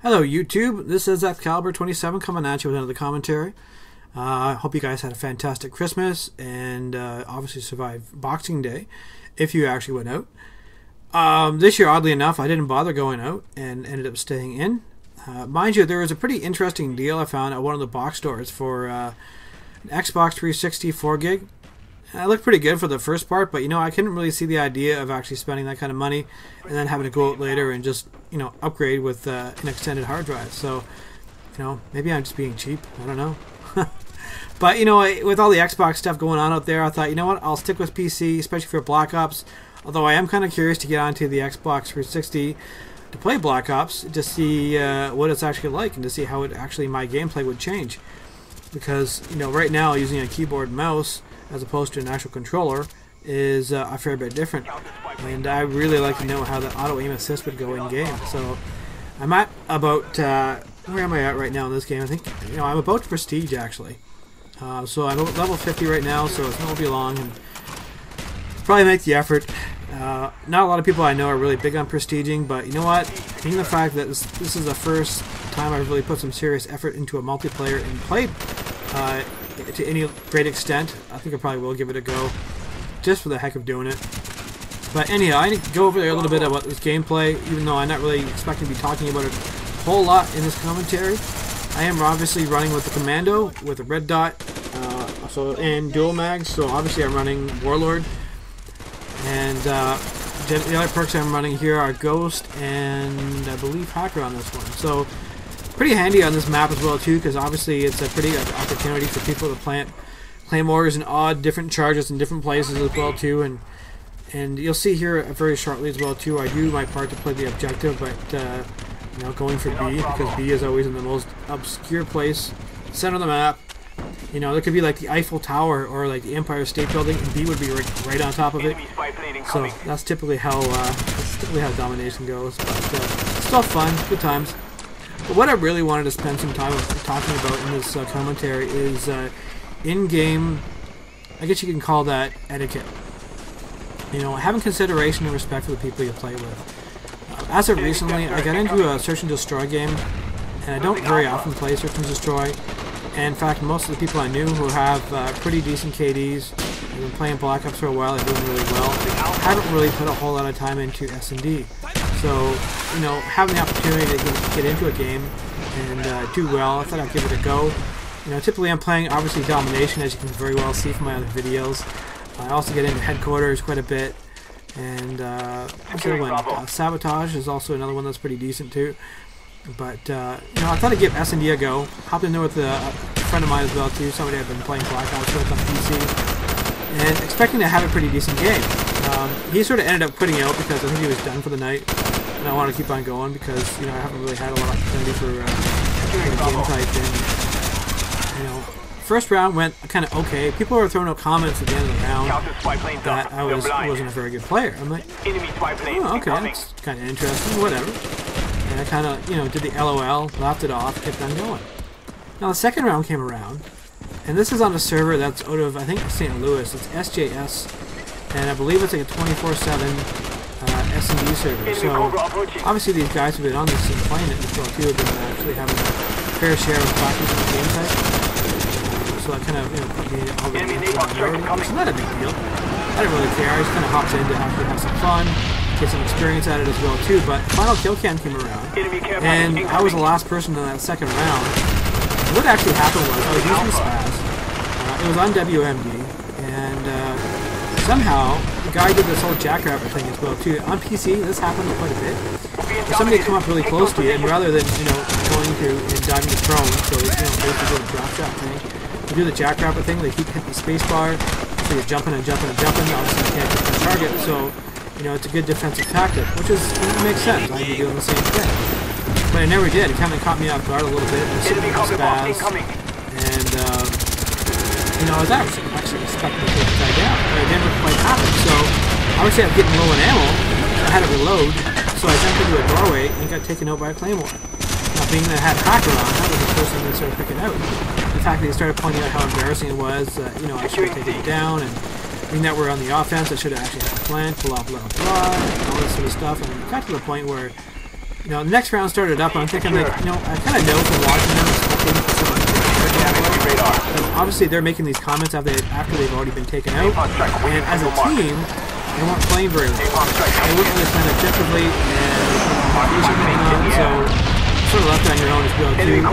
Hello YouTube, this is Excalibur27 coming at you with another commentary. I hope you guys had a fantastic Christmas and obviously survived Boxing Day, if you actually went out. This year, oddly enough, I didn't bother going out and ended up staying in. Mind you, there was a pretty interesting deal I found at one of the box stores for an Xbox 360 4GB. It looked pretty good for the first part, but I couldn't really see the idea of actually spending that kind of money and then having to go out later and just upgrade with an extended hard drive. So maybe I'm just being cheap, I don't know. But with all the Xbox stuff going on out there, I thought, what, I'll stick with PC, especially for Black Ops. Although I am kind of curious to get onto the Xbox 360 to play Black Ops to see what it's actually like and to see how my gameplay would change. Because right now using a keyboard and mouse as opposed to an actual controller is a fair bit different, and I really like to know how the auto aim assist would go in game. So I'm at about where am I at right now in this game? I think I'm about to prestige actually. So I'm at level 50 right now, so it's not going to be long and probably make the effort. Not a lot of people I know are really big on prestiging, but you know what? Being the fact that this is the first time I've really put some serious effort into a multiplayer and played to any great extent, I think I probably will give it a go, just for the heck of doing it. But anyhow, I need to go over there a little bit about this gameplay, even though I'm not really expecting to be talking about it a whole lot in this commentary. I am obviously running with the Commando, with a red dot, and dual mags, so obviously I'm running Warlord. And the other perks I'm running here are Ghost and I believe Hacker on this one. So pretty handy on this map as well too, because obviously it's a pretty good opportunity for people to plant claymores and odd different charges in different places as well too. And you'll see here very shortly as well too, I do my part to play the objective, but going for B, because B is always in the most obscure place, center of the map. There could be like the Eiffel Tower or like the Empire State Building, and B would be right on top of it. So that's typically how Domination goes. But still fun, good times. But what I really wanted to spend some time talking about in this commentary is in-game, I guess you can call that etiquette. Having consideration and respect for the people you play with. As of recently, I got into a Search and Destroy game, and I don't very often play Search and Destroy. And in fact, most of the people I knew who have pretty decent KDs, have been playing Black Ops for a while, they're doing really well, haven't really put a whole lot of time into S&D. So, having the opportunity to get into a game and do well, I thought I'd give it a go. Typically I'm playing, obviously, Domination, as you can very well see from my other videos. I also get into Headquarters quite a bit. And what's the other one? Sabotage is also another one that's pretty decent too. But I thought I'd give S&D a go. Hopped in there with a friend of mine as well too, somebody I've been playing Black Ops with on PC, and expecting to have a pretty decent game. He sort of ended up quitting out because I think he was done for the night, and I wanted to keep on going because I haven't really had a lot of opportunity for the game type. And first round went kind of okay. People were throwing out comments at the end of the round that I wasn't a very good player. I'm like, oh, okay, that's kind of interesting, whatever. And I kind of, did the LOL, laughed it off, kept on going. Now the second round came around, and this is on a server that's out of, I think, St. Louis. It's SJS, and I believe it's like a 24/7 S&D server. So obviously these guys have been on this and playing it as well too, have been actually having a fair share of practice in the game type. So that kind of, put me over the minority, which is not a big deal. I didn't really care. I just kind of hopped in to actually have some fun, get some experience at it as well too. But final kill cam came around, and I was the last person in that second round. What actually happened was I was using Spaz. It was on WMD, and somehow the guy did this whole jackrabbit thing as well too. On PC, this happened quite a bit. If somebody come up really close to you, and rather than going through and diving to prone, so basically do the drop shot thing, you do the jackrabbit thing. They keep hitting the space bar, so you're jumping and jumping and jumping. Obviously, you can't get the target, so it's a good defensive tactic, which is it makes sense. I'd be doing the same thing, but I never did. It kind of caught me off guard a little bit. I was sitting in Spaz, and I was actually expecting to take the guy down, but it never quite happened. So obviously I'm getting low on ammo. I had to reload, so I jumped into a doorway and got taken out by a claymore. Now, being that I had Hacker on, that was the first thing they started picking out. The fact that they started pointing out how embarrassing it was, I should have taken it down, and being that we're on the offense, I should have actually had a plan, blah blah blah, and all this sort of stuff. And it got to the point where You know, the next round started up, and I'm thinking, like, you know, I kind of know from watching them, obviously they're making these comments after they've already been taken out, and as a team, they weren't playing very well. They weren't really playing objectively, and so sort of left on your own as well too,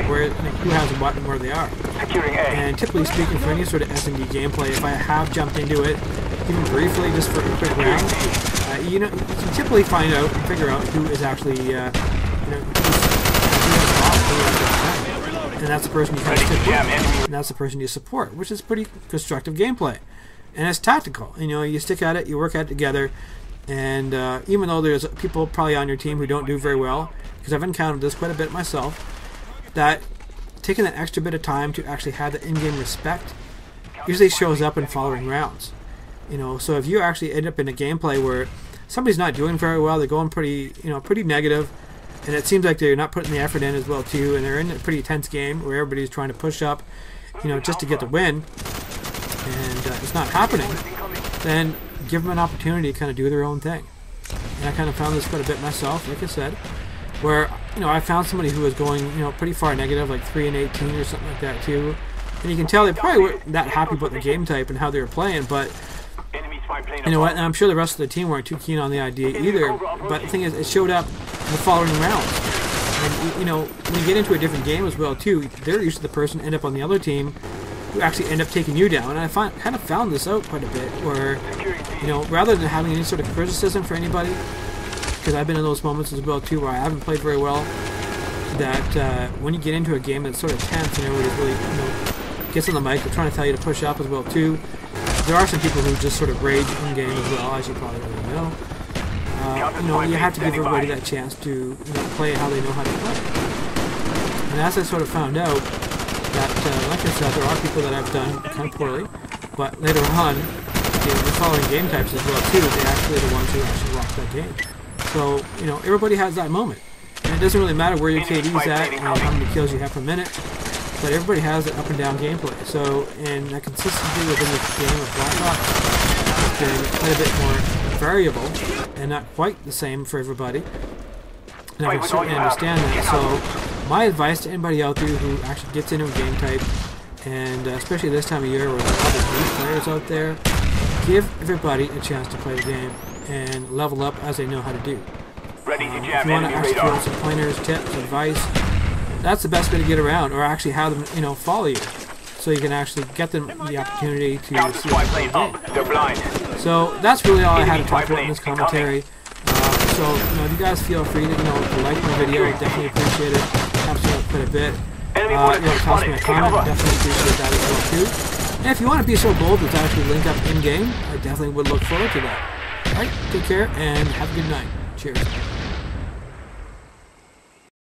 where who has what and where they are. And typically speaking, for any sort of S&D gameplay, if I have jumped into it, even briefly, just for a quick round, you know, you can typically find out and figure out who is actually, you know, and that's the person you kind of stick with, and that's the person you support, which is pretty constructive gameplay, and it's tactical. You know, you stick at it, you work at it together, and even though there's people probably on your team who don't do very well, because I've encountered this quite a bit myself, that taking that extra bit of time to actually have the in-game respect usually shows up in following rounds. You know, so if you actually end up in a gameplay where somebody's not doing very well, they're going pretty, you know, pretty negative, and it seems like they're not putting the effort in as well too, and they're in a pretty tense game where everybody's trying to push up, you know, just to get the win, and it's not happening, then give them an opportunity to kind of do their own thing. And I kind of found this quite a bit myself, like I said, where, you know, I found somebody who was going, you know, pretty far negative, like 3-18 or something like that too, and you can tell they probably weren't that happy about the game type and how they were playing, but you know what, and I'm sure the rest of the team weren't too keen on the idea either, but the thing is, it showed up in the following rounds. And, you know, when you get into a different game as well too, they're used to the person end up on the other team who actually end up taking you down. And I kind of found this out quite a bit, where, you know, rather than having any sort of criticism for anybody, because I've been in those moments as well too where I haven't played very well, that when you get into a game that's sort of tense and everybody really, you know, gets on the mic, they're trying to tell you to push up as well too. There are some people who just sort of rage in game as well, as you probably already know. You know, you have to give everybody that chance to, you know, play how they know how to play. And as I sort of found out, that, like I said, there are people that have done kind of poorly, but later on, you know, the following game types as well too, they actually are the ones who actually lost that game. So, you know, everybody has that moment. And it doesn't really matter where your KD's at and how many kills you have per minute, but everybody has an up and down gameplay. So, and that consistency within the game of Black Ops has been quite a bit more variable and not quite the same for everybody. And I can certainly understand that. So, my advice to anybody out there who actually gets into a game type, and especially this time of year where there's all these new players out there, give everybody a chance to play the game and level up as they know how to do. If you want to actually throw some pointers, tips, advice, that's the best way to get around, or actually have them, you know, follow you, so you can actually get them the opportunity to see what they play. So that's really all I had to talk about in this commentary. So, you know, if you guys feel free to, you know, to like my video, definitely appreciate it. Helps me out quite a bit. You know, toss me a comment, definitely appreciate that as well too. And if you want to be so bold as to actually link up in game, I definitely would look forward to that. Alright, take care and have a good night. Cheers.